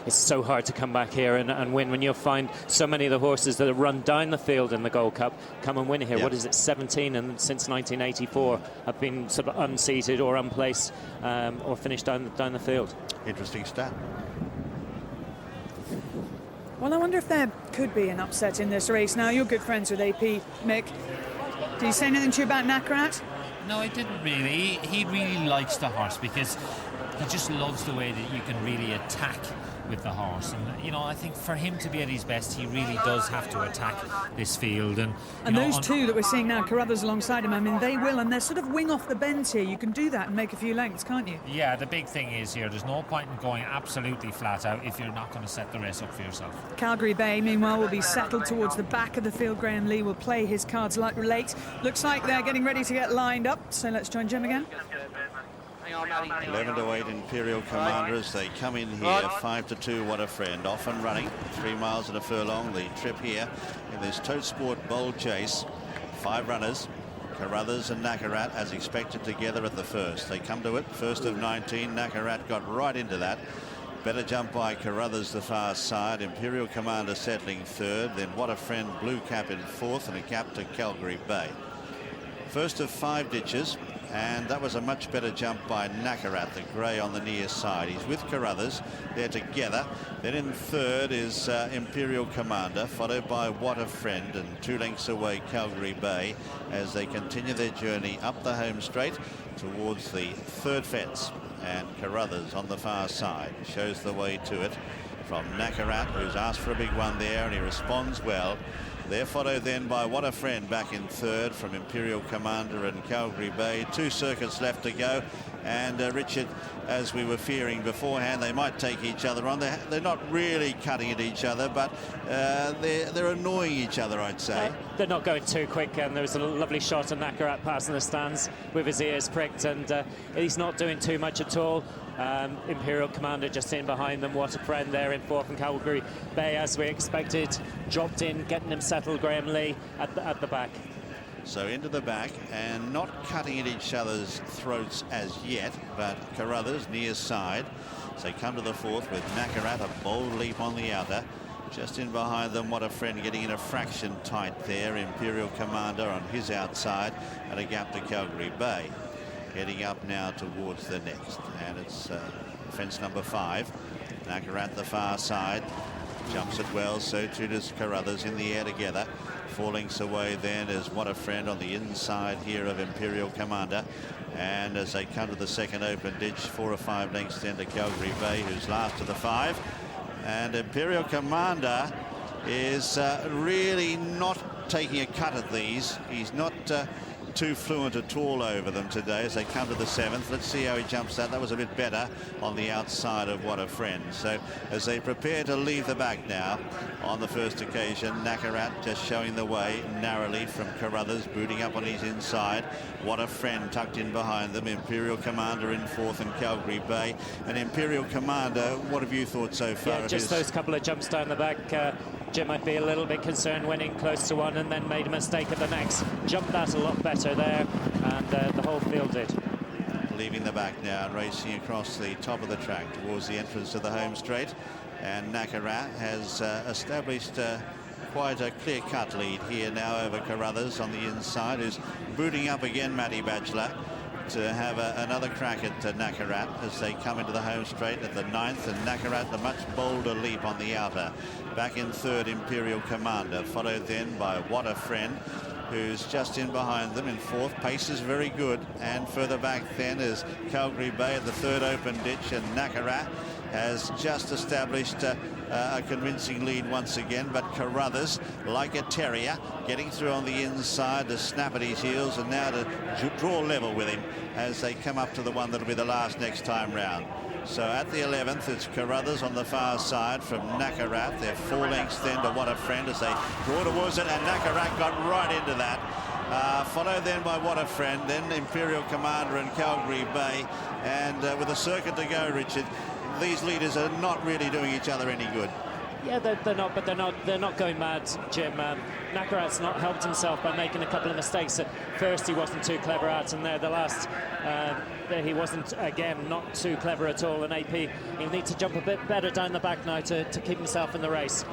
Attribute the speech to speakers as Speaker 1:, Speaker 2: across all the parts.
Speaker 1: it's so hard to come back here and win when you'll find so many of the horses that have run down the field in the Gold Cup come and win here. What is it, 17, and since 1984 have been sort of unseated or unplaced or finished down the field.
Speaker 2: Interesting stat.
Speaker 3: Well, I wonder if there could be an upset in this race. Now, you're good friends with AP, Mick. Did he say anything to you about Nakarat?
Speaker 4: No, I didn't really. He really likes the horse because he just loves the way that you can really attack with the horse. And, you know, I think for him to be at his best, he really does have to attack this field. And
Speaker 3: those two that we're seeing now, Carruthers alongside him, I mean, they will, and they're sort of wing off the bends here. You can do that and make a few lengths, can't you?
Speaker 4: Yeah, the big thing is here, there's no point in going absolutely flat out if you're not going to set the race up for yourself.
Speaker 3: Calgary Bay, meanwhile, will be settled towards the back of the field. Graham Lee will play his cards late. Looks like they're getting ready to get lined up, so let's join Jim again.
Speaker 2: 11 to 8 Imperial Commander as they come in here. 5 to 2 What a Friend, off and running 3 miles and a furlong. The trip here in this Tote Sport Bold Chase. 5 runners, Carruthers and Nakarat, as expected, together at the first. They come to it, first of 19. Nakarat got right into that. Better jump by Carruthers the far side. Imperial Commander settling third. Then What a Friend, Blue Cap in fourth, and a cap to Calgary Bay. First of 5 ditches, and that was a much better jump by Nakarat, the grey on the near side. He's with Carruthers, they're together. Then in third is Imperial Commander, followed by What a Friend, and 2 lengths away Calgary Bay as they continue their journey up the home straight towards the third fence. And Carruthers on the far side shows the way to it from Nakarat, who's asked for a big one there, and he responds well. They're followed then by What a Friend back in third from Imperial Commander and Calgary Bay. 2 circuits left to go, and Richard, as we were fearing beforehand, they might take each other on. They're not really cutting at each other, but they're annoying each other, I'd say.
Speaker 1: They're not going too quick, and there was a lovely shot of Nakarat passing the stands with his ears pricked, and he's not doing too much at all. Imperial Commander just in behind them. What a Friend there in fourth, and Calgary Bay, as we expected, dropped in, getting him settled. Graham Lee at the back.
Speaker 2: So into the back, and not cutting at each other's throats as yet, but Carruthers near side. So come to the fourth with Nakarat, a bold leap on the outer. Just in behind them, What a Friend getting in a fraction tight there. Imperial Commander on his outside, and a gap to Calgary Bay. Heading up now towards the next, and it's fence number 5. Nakarat the far side, jumps it well, so too does Carruthers in the air together. 4 lengths away then is What a Friend on the inside here of Imperial Commander, and as they come to the second open ditch, 4 or 5 lengths then to Calgary Bay, who's last of the 5. And Imperial Commander is really not taking a cut at these. He's not too fluent at all over them today as they come to the 7th. Let's see how he jumps that. That was a bit better on the outside of What a Friend. So as they prepare to leave the back now on the first occasion, Nakarat just showing the way narrowly from Carruthers, booting up on his inside. What a Friend tucked in behind them. Imperial Commander in fourth, and Calgary Bay. And Imperial Commander, what have you thought so far?
Speaker 1: Yeah, just those couple of jumps down the back. Jim might be a little bit concerned winning close to one, and then made a mistake at the next. Jumped that a lot better there, and the whole field did.
Speaker 2: Leaving the back now, racing across the top of the track towards the entrance to the home straight, and Nakarat has established quite a clear-cut lead here now over Carruthers on the inside, who's booting up again Matty Batchelor to have another crack at Nakarat as they come into the home straight at the 9th, and Nakarat a much bolder leap on the outer. Back in third, Imperial Commander, followed then by What a Friend, who's just in behind them in fourth. Pace is very good, and further back then is Calgary Bay at the third open ditch, and Nakarat has just established a convincing lead once again, but Carruthers, like a terrier, getting through on the inside to snap at his heels, and now to draw level with him as they come up to the one that'll be the last next time round. So at the 11th, it's Carruthers on the far side from Nakarat. They're 4 lengths then to What a Friend as they draw towards it, and Nakarat got right into that. Followed then by What a Friend, then Imperial Commander and Calgary Bay, and with a circuit to go, Richard, these leaders are not really doing each other any good.
Speaker 1: Yeah, they're not, but they're not going mad, Jim. Nakarat's not helped himself by making a couple of mistakes. At first, he wasn't too clever at, and there the last, he wasn't again not too clever at all. And AP, he'll need to jump a bit better down the back now to keep himself in the race.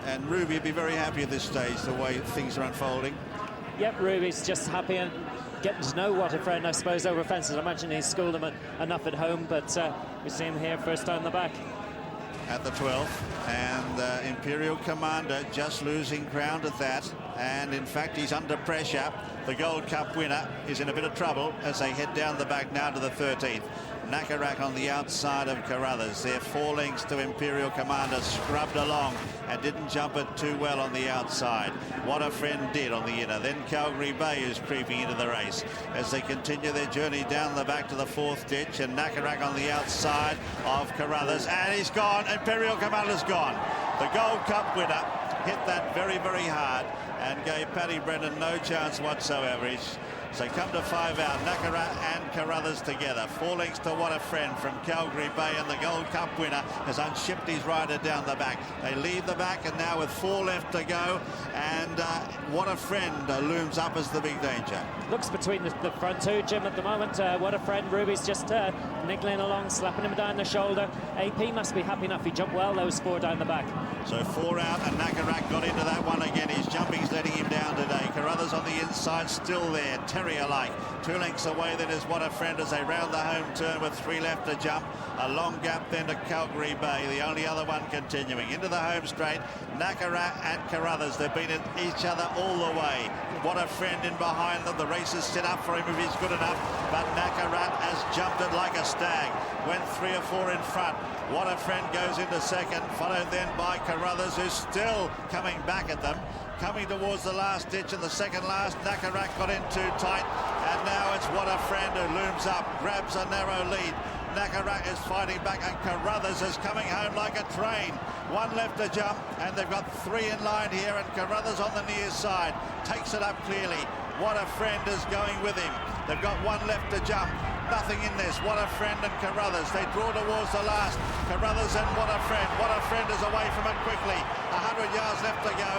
Speaker 2: And Ruby would be very happy at this stage, the way things are unfolding.
Speaker 1: Yep, Ruby's just happy and getting to know What a Friend, I suppose, over fences. I imagine he's schooled him enough at home, but we see him here first down the back.
Speaker 2: At the 12th, and Imperial Commander just losing ground at that, and in fact he's under pressure. The Gold Cup winner is in a bit of trouble as they head down the back now to the 13th. Nakarak on the outside of Carruthers. They're 4 lengths to Imperial Commander, scrubbed along and didn't jump it too well on the outside. What a Friend did on the inner. Then Calgary Bay is creeping into the race as they continue their journey down the back to the 4th ditch, and Nakarak on the outside of Carruthers, and he's gone. Imperial Commander's gone. The Gold Cup winner hit that very, very hard and gave Paddy Brennan no chance whatsoever. So come to 5 out, Nakarat and Carruthers together. 4 lengths to What a Friend from Calgary Bay, and the Gold Cup winner has unshipped his rider down the back. They leave the back, and now with 4 left to go, and What a Friend looms up as the big danger.
Speaker 1: Looks between the front two, Jim, at the moment. What a Friend. Ruby's just niggling along, slapping him down the shoulder. AP must be happy enough. He jumped well, those 4 down the back.
Speaker 2: So 4 out, and Nakarak got into that one again. His jumping's letting him down today. Carruthers on the inside, still there, terrier-like. 2 lengths away then is What a Friend as they round the home turn with 3 left to jump. A long gap then to Calgary Bay, the only other one continuing. Into the home straight, Nakarat and Carruthers. They've been at each other all the way. What a Friend in behind them. The race is set up for him if he's good enough, but Nakarat has jumped it like a stag. Went 3 or 4 in front. What a Friend goes into second, followed then by Carruthers, who's still coming back at them. Coming towards the last ditch and the second last. Nakarat got in too tight, and now it's What a Friend who looms up, grabs a narrow lead. Nakarat is fighting back, and Carruthers is coming home like a train. 1 left to jump, and they've got 3 in line here, and Carruthers on the near side takes it up clearly. What a Friend is going with him. They've got 1 left to jump. Nothing in this. What a Friend and Carruthers. They draw towards the last. Carruthers and What a Friend. What a Friend is away from it quickly. 100 yards left to go.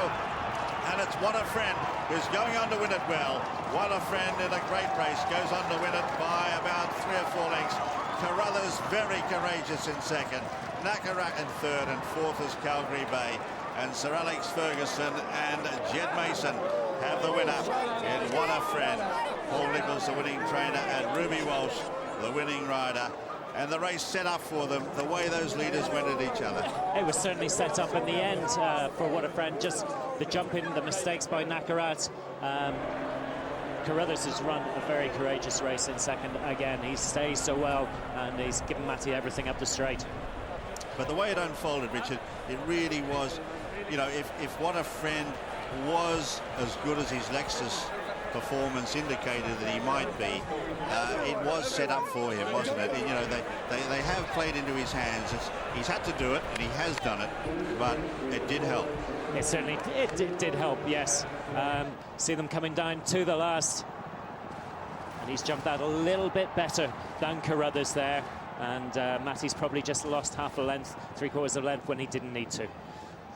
Speaker 2: And it's What a Friend who's going on to win it well. What a Friend in a great race goes on to win it by about 3 or 4 lengths. Carruthers very courageous in second. Nakarat in third, and 4th is Calgary Bay. And Sir Alex Ferguson and Jed Mason have the winner in What a Friend. Paul Nicholls, the winning trainer, and Ruby Walsh, the winning rider. And the race set up for them, the way those leaders went at each other.
Speaker 1: It was certainly set up in the end for What a Friend. Just the jumping, the mistakes by Nakarat. Carruthers has run a very courageous race in second again. He stays so well, and he's given Matty everything up the straight.
Speaker 2: But the way it unfolded, Richard, it really was, you know, if What a Friend was as good as his Lexus performance indicated that he might be, it was set up for him, wasn't it? You know, they have played into his hands. He's had to do it, and he has done it, but it did help.
Speaker 1: It certainly did help, yes. See them coming down to the last, and he's jumped out a little bit better than Carruthers there, and Matty's probably just lost half a length, 3/4 of a length when he didn't need to.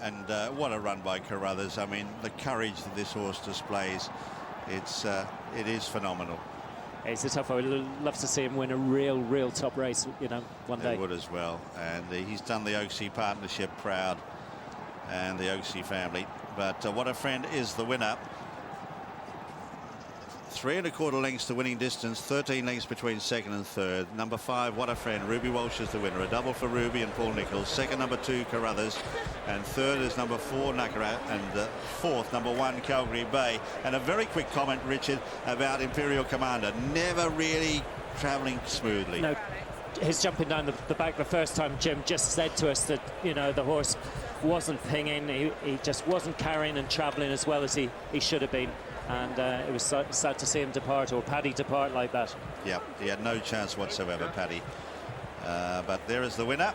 Speaker 2: And what a run by Carruthers. I mean, the courage that this horse displays, it is phenomenal.
Speaker 1: It's a tough one. I would love to see him win a real top race, you know, one day.
Speaker 2: He would as well. And he's done the Oaksey partnership proud, and the Oaksey family. But What a Friend is the winner. 3 1/4 lengths to winning distance, 13 lengths between second and third. Number 5, What a Friend. Ruby Walsh is the winner. A double for Ruby and Paul Nicholls. Second, number 2, Carruthers. And third is number 4, Nakarat. And 4th, number 1, Calgary Bay. And a very quick comment, Richard, about Imperial Commander. Never really travelling smoothly.
Speaker 1: No, his jumping down the back the first time, Jim, just said to us that, you know, the horse wasn't pinging. He just wasn't carrying and travelling as well as he should have been. And it was sad to see him depart, or Paddy depart like that.
Speaker 2: Yeah, he had no chance whatsoever, Paddy. But there is the winner.